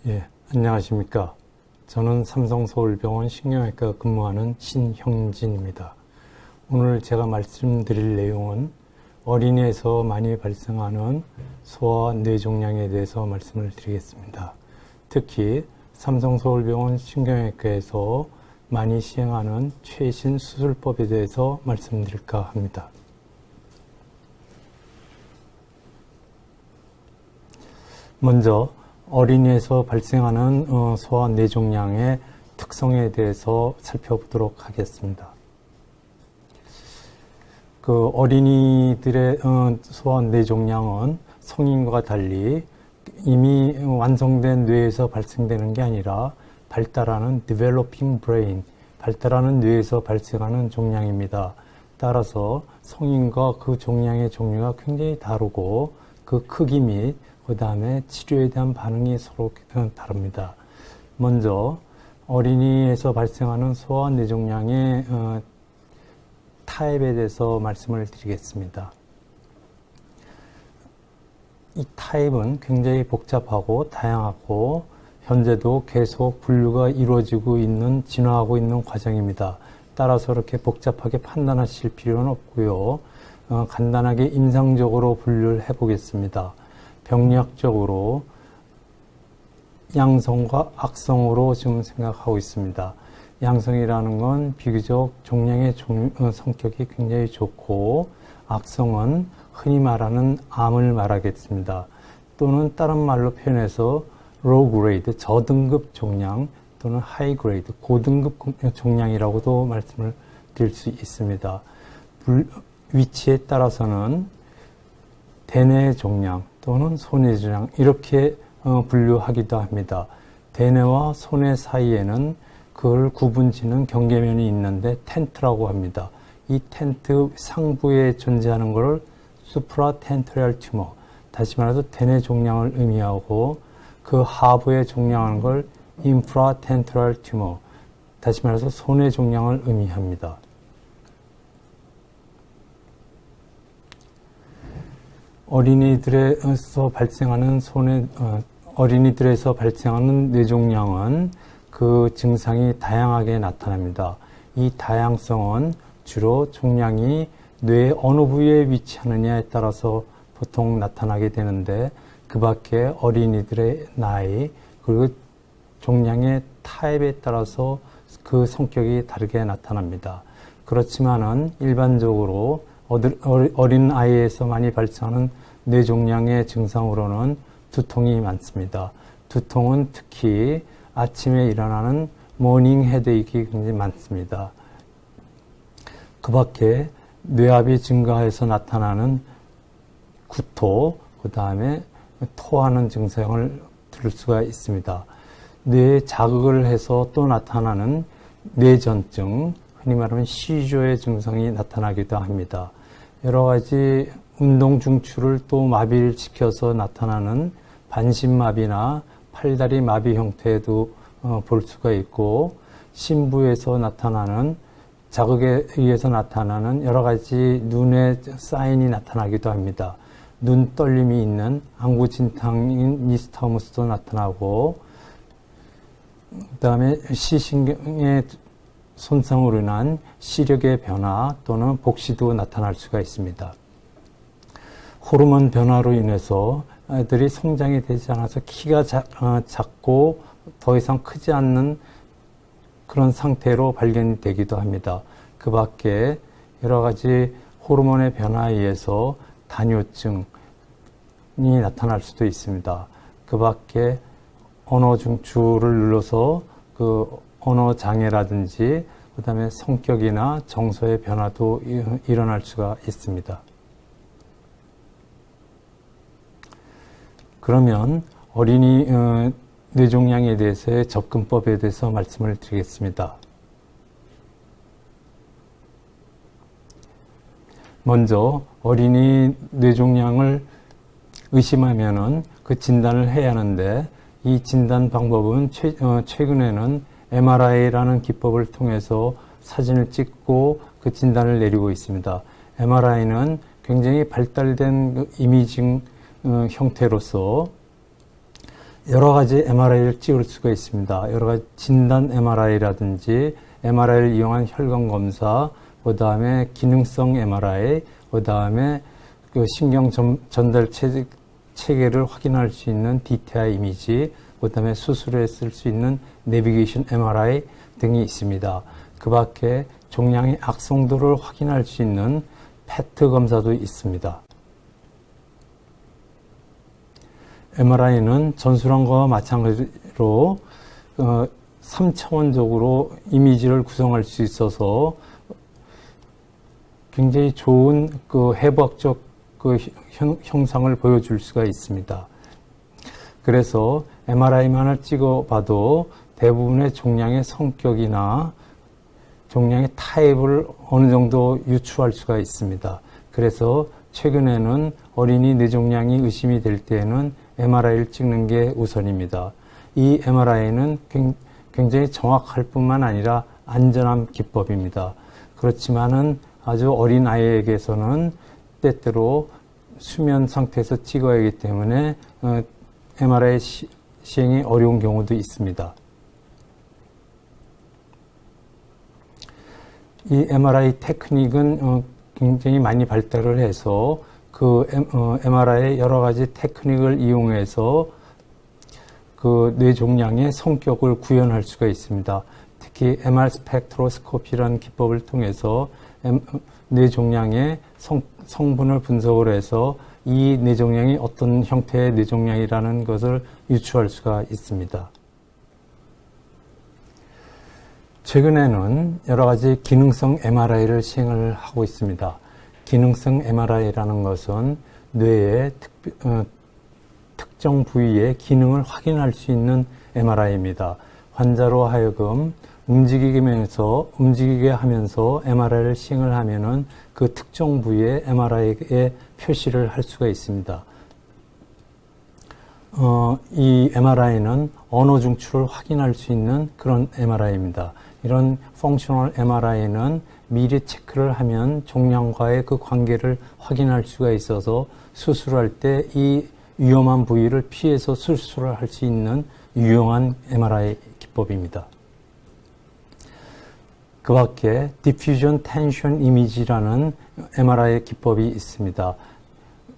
예, 안녕하십니까. 저는 삼성서울병원 신경외과 근무하는 신형진입니다. 오늘 제가 말씀드릴 내용은 어린이에서 많이 발생하는 소아 뇌종양에 대해서 말씀을 드리겠습니다. 특히 삼성서울병원 신경외과에서 많이 시행하는 최신 수술법에 대해서 말씀드릴까 합니다. 먼저 어린이에서 발생하는 소아 뇌종양의 특성에 대해서 살펴보도록 하겠습니다. 어린이들의 소아 뇌종양은 성인과 달리 이미 완성된 뇌에서 발생되는 게 아니라 발달하는 developing brain, 발달하는 뇌에서 발생하는 종양입니다. 따라서 성인과 그 종양의 종류가 굉장히 다르고 그 크기 및 그 다음에 치료에 대한 반응이 서로 다릅니다. 먼저 어린이에서 발생하는 소아 뇌종양의 타입에 대해서 말씀을 드리겠습니다. 이 타입은 굉장히 복잡하고 다양하고 현재도 계속 분류가 이루어지고 있는, 진화하고 있는 과정입니다. 따라서 이렇게 복잡하게 판단하실 필요는 없고요. 간단하게 임상적으로 분류를 해보겠습니다. 병리학적으로 양성과 악성으로 지금 생각하고 있습니다. 양성이라는 건 비교적 종양의 성격이 굉장히 좋고, 악성은 흔히 말하는 암을 말하겠습니다. 또는 다른 말로 표현해서 low grade, 저등급 종양 또는 high grade, 고등급 종양이라고도 말씀을 드릴 수 있습니다. 위치에 따라서는 대뇌 종양 또는 소뇌 종양 이렇게 분류하기도 합니다. 대뇌와 소뇌 사이에는 그걸 구분짓는 경계면이 있는데 텐트라고 합니다. 이 텐트 상부에 존재하는 것을 supratentorial tumor, 다시 말해서 대뇌 종양을 의미하고 그 하부에 종양하는 걸 infratentorial tumor, 다시 말해서 소뇌 종양을 의미합니다. 어린이들에서 발생하는 뇌종양은 그 증상이 다양하게 나타납니다. 이 다양성은 주로 종양이 뇌의 어느 부위에 위치하느냐에 따라서 보통 나타나게 되는데, 그 밖에 어린이들의 나이 그리고 종양의 타입에 따라서 그 성격이 다르게 나타납니다. 그렇지만은 일반적으로 어린 아이에서 많이 발생하는 뇌종양의 증상으로는 두통이 많습니다. 두통은 특히 아침에 일어나는 모닝 헤드에이크가 굉장히 많습니다. 그 밖에 뇌압이 증가해서 나타나는 구토, 그 다음에 토하는 증상을 들을 수가 있습니다. 뇌에 자극을 해서 또 나타나는 뇌전증, 흔히 말하면 시조의 증상이 나타나기도 합니다. 여러 가지 운동 중추를 또 마비를 시켜서 나타나는 반신마비나 팔다리 마비 형태도 볼 수가 있고, 심부에서 나타나는 자극에 의해서 나타나는 여러 가지 눈의 사인이 나타나기도 합니다. 눈 떨림이 있는 안구진탕인 니스타무스도 나타나고, 그 다음에 시신경의 손상으로 인한 시력의 변화 또는 복시도 나타날 수가 있습니다. 호르몬 변화로 인해서 아이들이 성장이 되지 않아서 키가 작고 더 이상 크지 않는 그런 상태로 발견이 되기도 합니다. 그 밖에 여러 가지 호르몬의 변화에 의해서 다뇨증이 나타날 수도 있습니다. 그 밖에 언어 중추를 눌러서 그 언어 장애라든지 그 다음에 성격이나 정서의 변화도 일어날 수가 있습니다. 그러면 어린이 뇌종양에 대해서의 접근법에 대해서 말씀을 드리겠습니다. 먼저 어린이 뇌종양을 의심하면은 그 진단을 해야 하는데, 이 진단 방법은 최근에는 MRI라는 기법을 통해서 사진을 찍고 그 진단을 내리고 있습니다. MRI는 굉장히 발달된 이미징 형태로서 여러 가지 MRI를 찍을 수가 있습니다. 여러 가지 진단 MRI라든지 MRI를 이용한 혈관 검사, 그 다음에 기능성 MRI, 그 다음에 그 신경 전달 체계를 확인할 수 있는 DTI 이미지, 그 다음에 수술에 쓸 수 있는 내비게이션 MRI 등이 있습니다. 그 밖에 종양의 악성도를 확인할 수 있는 PET 검사도 있습니다. MRI는 전술환과와 마찬가지로 3차원적으로 이미지를 구성할 수 있어서 굉장히 좋은 그 해부학적 그 형상을 보여줄 수가 있습니다. 그래서 MRI만을 찍어봐도 대부분의 종양의 성격이나 종양의 타입을 어느 정도 유추할 수가 있습니다. 그래서 최근에는 어린이 뇌종양이 의심이 될 때에는 MRI를 찍는 게 우선입니다. 이 MRI는 굉장히 정확할 뿐만 아니라 안전한 기법입니다. 그렇지만은 아주 어린 아이에게서는 때때로 수면 상태에서 찍어야 하기 때문에 MRI 시행이 어려운 경우도 있습니다. 이 MRI 테크닉은 굉장히 많이 발달을 해서 그 MRI의 여러 가지 테크닉을 이용해서 그 뇌종양의 성격을 구현할 수가 있습니다. 특히 MR 스펙트로스코피라는 기법을 통해서 뇌종양의 성분을 분석을 해서 이 뇌종양이 어떤 형태의 뇌종양이라는 것을 유추할 수가 있습니다. 최근에는 여러 가지 기능성 MRI를 시행을 하고 있습니다. 기능성 MRI라는 것은 뇌의 특정 부위의 기능을 확인할 수 있는 MRI입니다. 환자로 하여금 움직이게 하면서 MRI를 시행을 하면은 그 특정 부위의 MRI에 표시를 할 수가 있습니다. 이 MRI는 언어 중추를 확인할 수 있는 그런 MRI입니다. 이런 펑셔널 MRI는 미리 체크를 하면 종양과의 그 관계를 확인할 수가 있어서 수술할 때 이 위험한 부위를 피해서 수술을 할 수 있는 유용한 MRI 기법입니다. 그 밖에 Diffusion Tension Image라는 MRI 기법이 있습니다.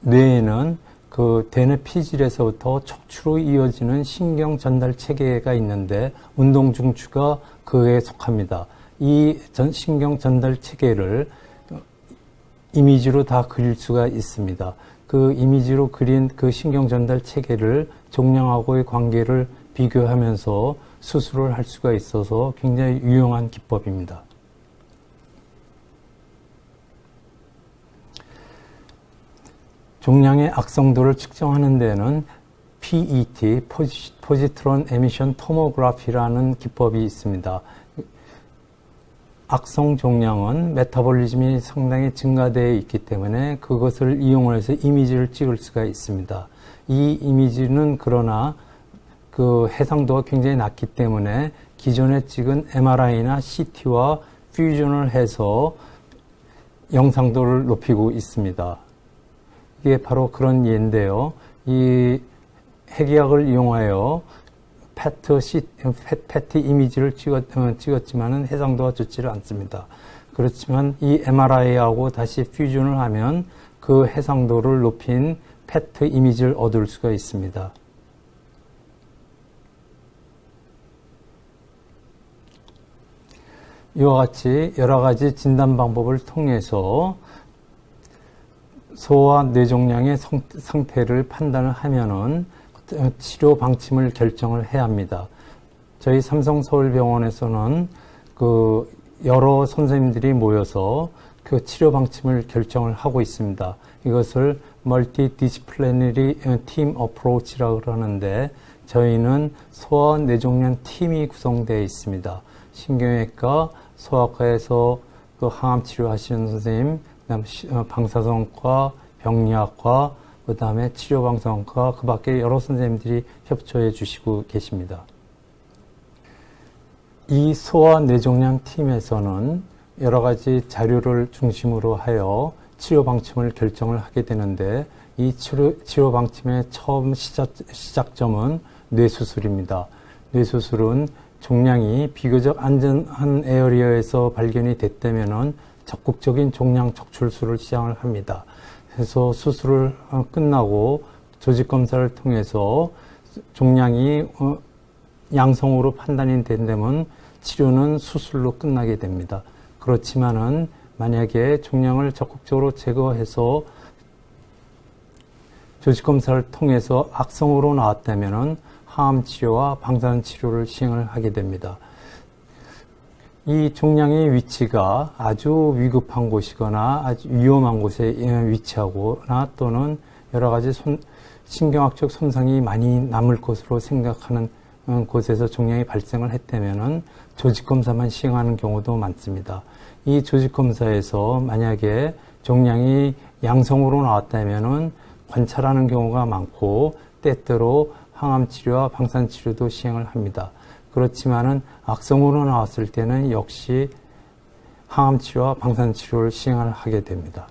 뇌에는 그 대뇌 피질에서부터 척추로 이어지는 신경 전달 체계가 있는데 운동 중추가 그에 속합니다. 이 신경 전달 체계를 이미지로 다 그릴 수가 있습니다. 그 이미지로 그린 그 신경 전달 체계를 종양하고의 관계를 비교하면서 수술을 할 수가 있어서 굉장히 유용한 기법입니다. 종양의 악성도를 측정하는 데는 PET, 포지트론 에미션 토모그래피라는 기법이 있습니다. 악성 종양은 메타볼리즘이 상당히 증가되어 있기 때문에 그것을 이용해서 이미지를 찍을 수가 있습니다. 이 이미지는 그러나 그 해상도가 굉장히 낮기 때문에 기존에 찍은 MRI나 CT와 퓨전을 해서 영상도를 높이고 있습니다. 이게 바로 그런 예인데요. 이 핵의학을 이용하여 PET 이미지를 찍었지만은 해상도가 좋지를 않습니다. 그렇지만 이 MRI하고 다시 퓨전을 하면 그 해상도를 높인 PET 이미지를 얻을 수가 있습니다. 이와 같이 여러 가지 진단 방법을 통해서 소와 뇌종양의 상태를 판단을 하면은 치료 방침을 결정을 해야 합니다. 저희 삼성서울병원에서는 그 여러 선생님들이 모여서 그 치료 방침을 결정을 하고 있습니다. 이것을 멀티디시플리너리 팀 어프로치라고 하는데 저희는 소아 뇌종양 팀이 구성되어 있습니다. 신경외과, 소아과에서 그 항암 치료하시는 선생님, 그다음 방사선과, 병리학과, 그 다음에 치료방송과 그 밖에 여러 선생님들이 협조해 주시고 계십니다. 이 소아 뇌종양 팀에서는 여러 가지 자료를 중심으로 하여 치료 방침을 결정을 하게 되는데 이 치료 방침의 처음 시작점은 뇌수술입니다. 뇌수술은 종양이 비교적 안전한 에어리어에서 발견이 됐다면은 적극적인 종양 척출술을 시작을 합니다. 그래서 수술을 끝나고 조직 검사를 통해서 종양이 양성으로 판단이 된다면 치료는 수술로 끝나게 됩니다. 그렇지만은 만약에 종양을 적극적으로 제거해서 조직 검사를 통해서 악성으로 나왔다면은 항암 치료와 방사선 치료를 시행을 하게 됩니다. 이 종양의 위치가 아주 위급한 곳이거나 아주 위험한 곳에 위치하거나 또는 여러 가지 신경학적 손상이 많이 남을 것으로 생각하는 곳에서 종양이 발생을 했다면은 조직검사만 시행하는 경우도 많습니다. 이 조직검사에서 만약에 종양이 양성으로 나왔다면은 관찰하는 경우가 많고 때때로 항암치료와 방사선치료도 시행을 합니다. 그렇지만은 악성으로 나왔을 때는 역시 항암치료와 방사선치료를 시행을 하게 됩니다.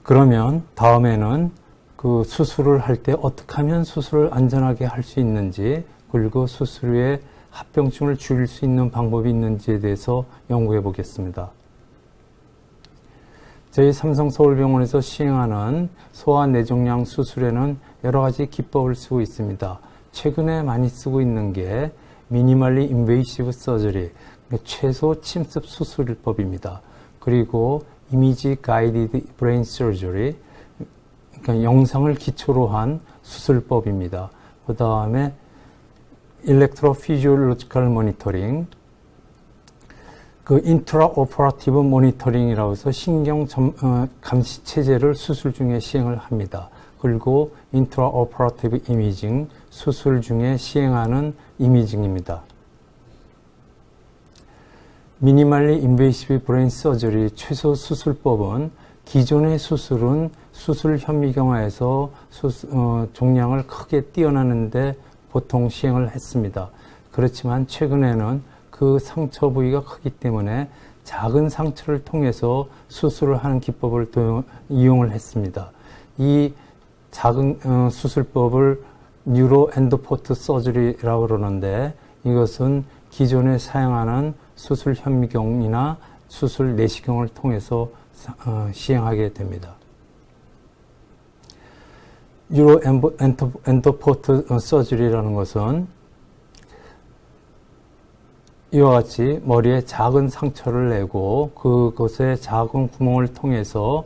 그러면 다음에는 그 수술을 할 때 어떻게 하면 수술을 안전하게 할 수 있는지, 그리고 수술 후에 합병증을 줄일 수 있는 방법이 있는지에 대해서 연구해 보겠습니다. 저희 삼성서울병원에서 시행하는 소아내종양 수술에는 여러 가지 기법을 쓰고 있습니다. 최근에 많이 쓰고 있는 게 미니멀리 인베이시브 서저리, 최소 침습 수술법입니다. 그리고 이미지 가이디드 브레인 서저리, 그러니까 영상을 기초로 한 수술법입니다. 그 다음에 일렉트로피지올로지컬 모니터링, 그 인트라오퍼러티브 모니터링이라고 해서 신경 감시 체제를 수술 중에 시행을 합니다. 그리고 인트라오퍼러티브 이미징, 수술 중에 시행하는 이미징입니다. 미니멀리 인베이시브 브레인 서저리 최소 수술법은 기존의 수술은 수술 현미경화에서 종양을 크게 띄어나는데 보통 시행을 했습니다. 그렇지만 최근에는 그 상처 부위가 크기 때문에 작은 상처를 통해서 수술을 하는 기법을 이용을 했습니다. 이 작은 수술법을 뉴로 엔도포트 서저리라고 그러는데 이것은 기존에 사용하는 수술 현미경이나 수술 내시경을 통해서 시행하게 됩니다. 뉴로 엔도포트 서저리라는 것은 이와 같이 머리에 작은 상처를 내고 그곳에 작은 구멍을 통해서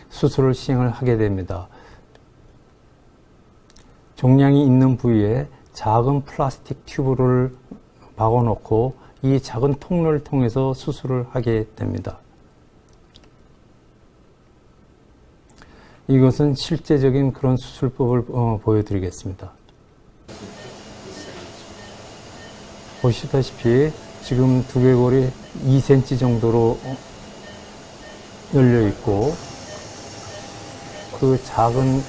수술을 시행을 하게 됩니다. 종양이 있는 부위에 작은 플라스틱 튜브를 박아놓고 이 작은 통로를 통해서 수술을 하게 됩니다. 이것은 실제적인 그런 수술법을 보여드리겠습니다. 보시다시피 지금 두개골이 2cm 정도로 열려 있고 그 작은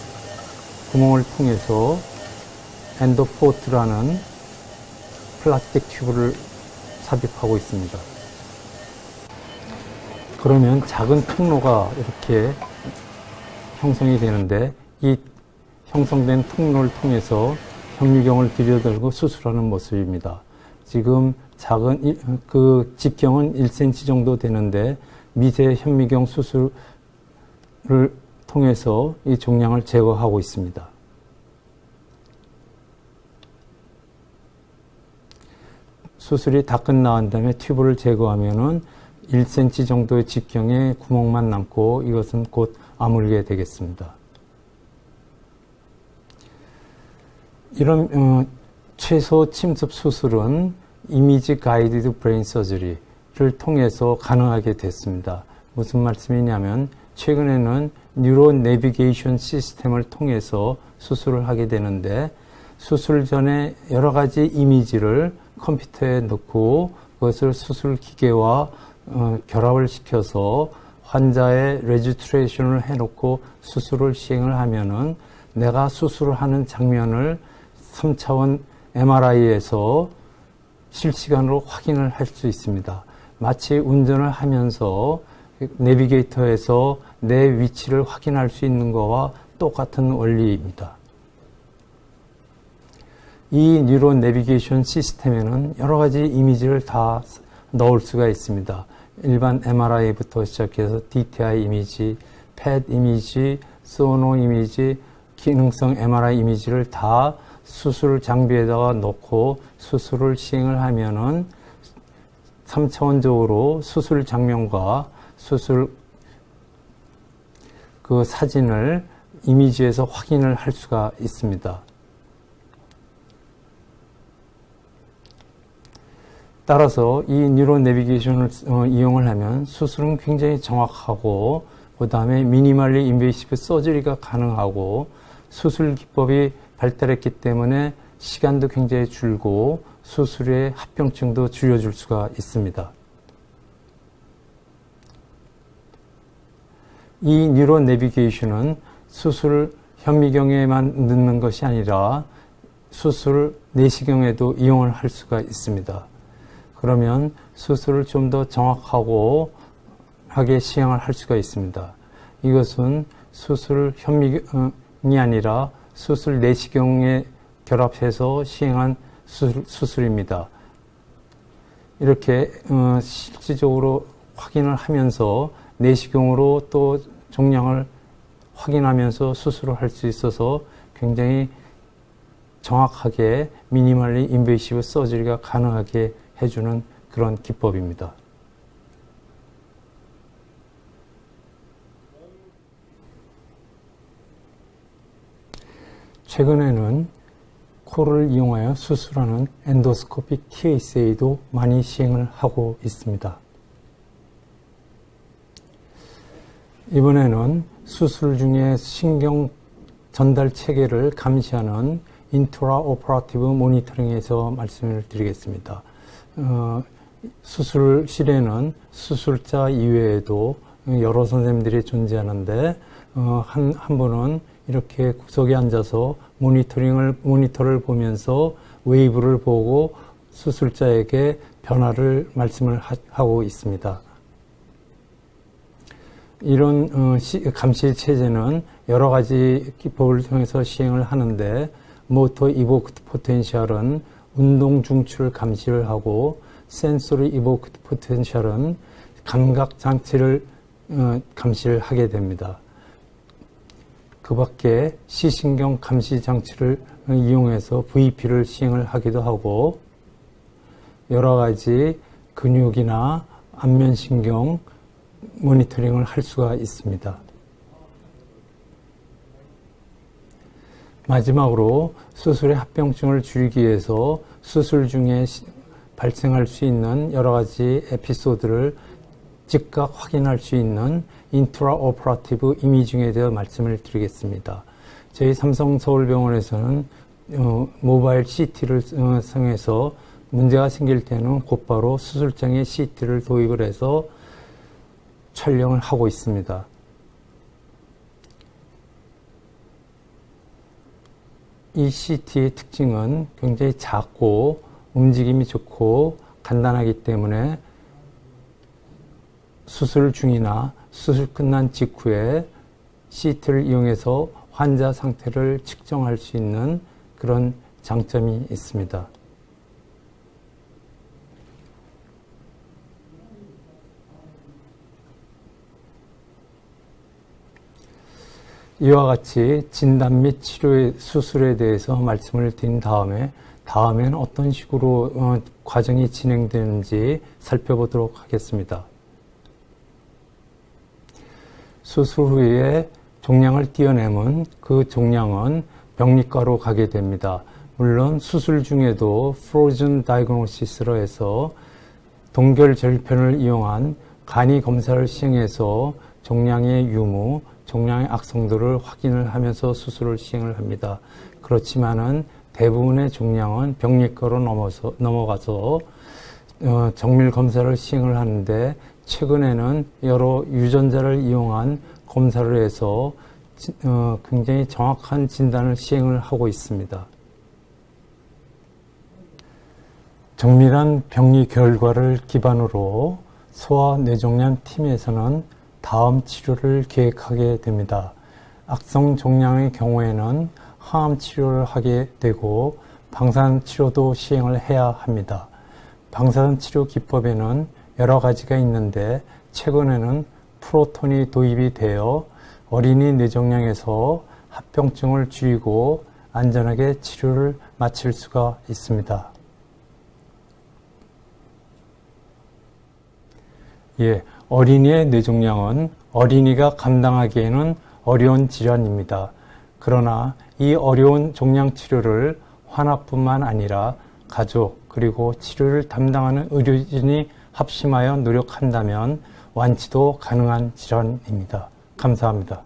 구멍을 통해서 엔도포트라는 플라스틱 튜브를 삽입하고 있습니다. 그러면 작은 통로가 이렇게 형성이 되는데 이 형성된 통로를 통해서 현미경을 들여들고 수술하는 모습입니다. 지금 작은 그 직경은 1cm 정도 되는데 미세 현미경 수술을 통해서 이 종양을 제거하고 있습니다. 수술이 다 끝난 다음에 튜브를 제거하면은 1cm 정도의 직경에 구멍만 남고 이것은 곧 아물게 되겠습니다. 이런 최소 침습 수술은 이미지 가이디드 브레인 서저리를 통해서 가능하게 됐습니다. 무슨 말씀이냐면 최근에는 뉴로 내비게이션 시스템을 통해서 수술을 하게 되는데 수술 전에 여러 가지 이미지를 컴퓨터에 넣고 그것을 수술 기계와 결합을 시켜서 환자의 레지스트레이션을 해놓고 수술을 시행을 하면은 내가 수술을 하는 장면을 3차원 MRI에서 실시간으로 확인을 할 수 있습니다. 마치 운전을 하면서 내비게이터에서 내 위치를 확인할 수 있는 거와 똑같은 원리입니다. 이 뉴로 내비게이션 시스템에는 여러 가지 이미지를 다 넣을 수가 있습니다. 일반 MRI부터 시작해서 DTI 이미지, PET 이미지, 소노 이미지, 기능성 MRI 이미지를 다 수술 장비에다가 넣고 수술을 시행을 하면은 3차원적으로 수술 장면과 수술 그 사진을 이미지에서 확인을 할 수가 있습니다. 따라서 이 뉴로 내비게이션을 이용을 하면 수술은 굉장히 정확하고 그 다음에 미니멀리 인베이시브 서저리가 가능하고 수술 기법이 발달했기 때문에 시간도 굉장히 줄고 수술의 합병증도 줄여줄 수가 있습니다. 이 뉴로 내비게이션은 수술 현미경에만 넣는 것이 아니라 수술 내시경에도 이용을 할 수가 있습니다. 그러면 수술을 좀 더 정확하고 하게 시행을 할 수가 있습니다. 이것은 수술 현미경이 아니라 수술 내시경에 결합해서 시행한 수술입니다. 이렇게 실질적으로 확인을 하면서 내시경으로 또 종양을 확인하면서 수술을 할 수 있어서 굉장히 정확하게 미니멀리 인베이시브 서저리가 가능하게 해주는 그런 기법입니다. 최근에는 코를 이용하여 수술하는 엔도스코픽 TSA도 많이 시행을 하고 있습니다. 이번에는 수술 중에 신경 전달 체계를 감시하는 인트라오퍼러티브 모니터링에서 말씀을 드리겠습니다. 수술실에는 수술자 이외에도 여러 선생님들이 존재하는데 한 분은 이렇게 구석에 앉아서 모니터를 보면서 웨이브를 보고 수술자에게 변화를 말씀을 하고 있습니다. 이런 감시 체제는 여러 가지 기법을 통해서 시행을 하는데 모터 이보크드 포텐셜은 운동 중추를 감시를 하고 센소리 이보크드 포텐셜은 감각 장치를 감시를 하게 됩니다. 그 밖에 시신경 감시 장치를 이용해서 VP를 시행을 하기도 하고 여러 가지 근육이나 안면신경 모니터링을 할 수가 있습니다. 마지막으로 수술의 합병증을 줄이기 위해서 수술 중에 발생할 수 있는 여러 가지 에피소드를 즉각 확인할 수 있는 인트라오퍼러티브 이미징에 대해 말씀을 드리겠습니다. 저희 삼성서울병원에서는 모바일 CT를 사용해서 문제가 생길 때는 곧바로 수술장에 CT를 도입을 해서 촬영을 하고 있습니다. 이 CT의 특징은 굉장히 작고 움직임이 좋고 간단하기 때문에 수술 중이나 수술 끝난 직후에 CT를 이용해서 환자 상태를 측정할 수 있는 그런 장점이 있습니다. 이와 같이 진단 및 치료의 수술에 대해서 말씀을 드린 다음엔 어떤 식으로 과정이 진행되는지 살펴보도록 하겠습니다. 수술 후에 종양을 떼어내면 그 종양은 병리과로 가게 됩니다. 물론 수술 중에도 프로즌 다이그노시스로 해서 동결 절편을 이용한 간이 검사를 시행해서 종양의 유무, 종양의 악성도를 확인을 하면서 수술을 시행을 합니다. 그렇지만은 대부분의 종양은 병리과로 넘어가서 정밀 검사를 시행을 하는데 최근에는 여러 유전자를 이용한 검사를 해서 굉장히 정확한 진단을 시행을 하고 있습니다. 정밀한 병리 결과를 기반으로 소아뇌종양 팀에서는 다음 치료를 계획하게 됩니다. 악성 종양의 경우에는 항암 치료를 하게 되고 방사선 치료도 시행을 해야 합니다. 방사선 치료 기법에는 여러 가지가 있는데 최근에는 프로톤이 도입이 되어 어린이 뇌종양에서 합병증을 줄이고 안전하게 치료를 마칠 수가 있습니다. 어린이의 뇌종양은 어린이가 감당하기에는 어려운 질환입니다. 그러나 이 어려운 종양 치료를 환아뿐만 아니라 가족 그리고 치료를 담당하는 의료진이 합심하여 노력한다면 완치도 가능한 질환입니다. 감사합니다.